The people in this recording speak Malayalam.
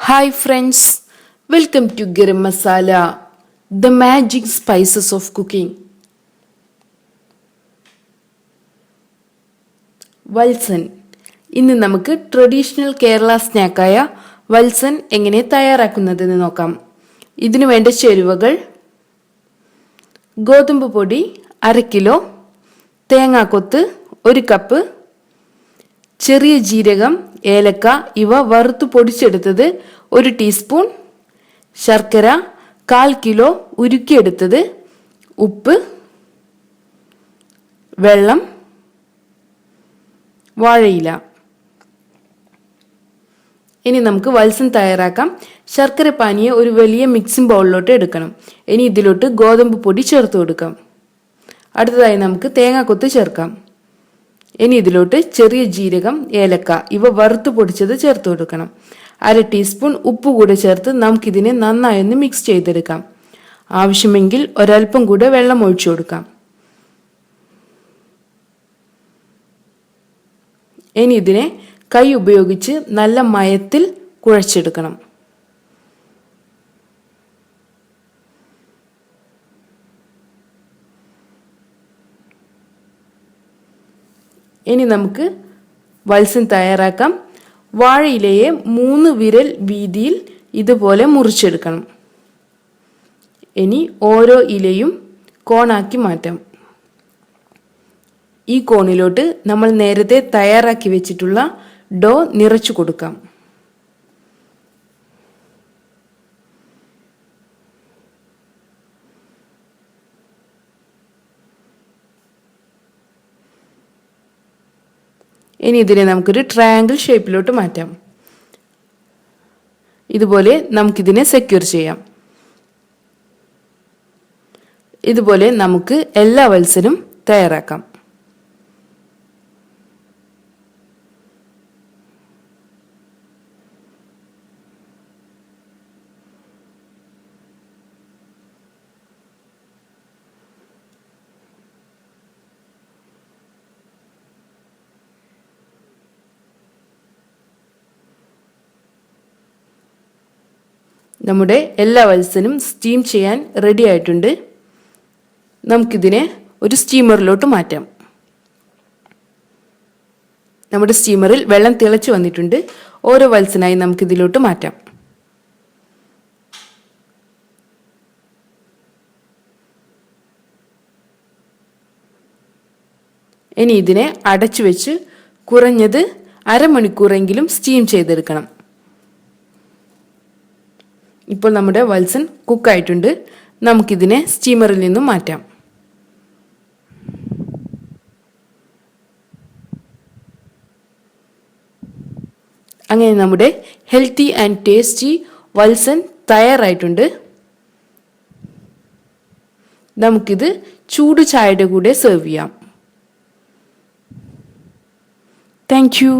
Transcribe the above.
Hi friends, welcome to Garam Masala, the magic spices of cooking. Valsan. ഇന്ന് നമുക്ക് ട്രഡീഷണൽ കേരള സ്നാക്കായ വത്സൻ എങ്ങനെ തയ്യാറാക്കുന്നതെന്ന് നോക്കാം. ഇതിനു വേണ്ട ചേരുവകൾ: ഗോതമ്പ് പൊടി 1/2 കിലോ, തേങ്ങാക്കൊത്ത് 1 കപ്പ്, ചെറിയ ജീരകം, ഏലക്ക ഇവ വറുത്തു പൊടിച്ചെടുത്തത് 1 ടീസ്പൂൺ, ശർക്കര 1/4 കിലോ ഉരുക്കിയെടുത്തത്, ഉപ്പ്, വെള്ളം, വാഴയില. ഇനി നമുക്ക് വത്സൻ തയ്യാറാക്കാം. ശർക്കര പാനിയെ ഒരു വലിയ മിക്സിംഗ് ബൗളിലോട്ട് എടുക്കണം. ഇനി ഇതിലോട്ട് ഗോതമ്പ് പൊടി ചേർത്ത് കൊടുക്കാം. അടുത്തതായി നമുക്ക് തേങ്ങാക്കൊത്ത് ചേർക്കാം. ഇനി ഇതിലോട്ട് ചെറിയ ജീരകം, ഏലക്ക ഇവ വറുത്ത് പൊടിച്ചത് ചേർത്ത് കൊടുക്കണം. 1/2 ടീസ്പൂൺ ഉപ്പ് കൂടെ ചേർത്ത് നമുക്കിതിനെ നന്നായി ഒന്ന് മിക്സ് ചെയ്തെടുക്കാം. ആവശ്യമെങ്കിൽ ഒരൽപ്പം കൂടെ വെള്ളം ഒഴിച്ചു കൊടുക്കാം. ഇനി ഇതിനെ കൈ ഉപയോഗിച്ച് നല്ല മയത്തിൽ കുഴച്ചെടുക്കണം. ഇനി നമുക്ക് വത്സൻ തയ്യാറാക്കാം. വാഴയിലയെ 3 വിരൽ വീതിയിൽ ഇതുപോലെ മുറിച്ചെടുക്കണം. ഇനി ഓരോ ഇലയും കോണാക്കി മാറ്റാം. ഈ കോണിലോട്ട് നമ്മൾ നേരത്തെ തയ്യാറാക്കി വെച്ചിട്ടുള്ള ഡോ നിറച്ചു കൊടുക്കാം. ഇനി ഇതിനെ നമുക്കൊരു ട്രയാങ്കിൾ ഷേപ്പിലോട്ട് മാറ്റാം. ഇതുപോലെ നമുക്കിതിനെ സെക്യൂർ ചെയ്യാം. ഇതുപോലെ നമുക്ക് എല്ലാ വത്സനും തയ്യാറാക്കാം. നമ്മുടെ എല്ലാ വത്സനും സ്റ്റീം ചെയ്യാൻ റെഡി ആയിട്ടുണ്ട്. നമുക്കിതിനെ ഒരു സ്റ്റീമറിലോട്ട് മാറ്റാം. നമ്മുടെ സ്റ്റീമറിൽ വെള്ളം തിളച്ച് വന്നിട്ടുണ്ട്. ഓരോ വത്സനായി നമുക്കിതിലോട്ട് മാറ്റാം. ഇനി ഇതിനെ അടച്ചു വെച്ച് കുറഞ്ഞത് 1/2 മണിക്കൂറെങ്കിലും സ്റ്റീം ചെയ്തെടുക്കണം. ഇപ്പോൾ നമ്മുടെ വത്സൻ കുക്കായിട്ടുണ്ട്. നമുക്കിതിനെ സ്റ്റീമറിൽ നിന്നും മാറ്റാം. അങ്ങനെ നമ്മുടെ ഹെൽത്തി ആൻഡ് ടേസ്റ്റി വത്സൻ തയ്യാറായിട്ടുണ്ട്. നമുക്കിത് ചൂട് ചായയുടെ കൂടെ സെർവ് ചെയ്യാം. Thank you.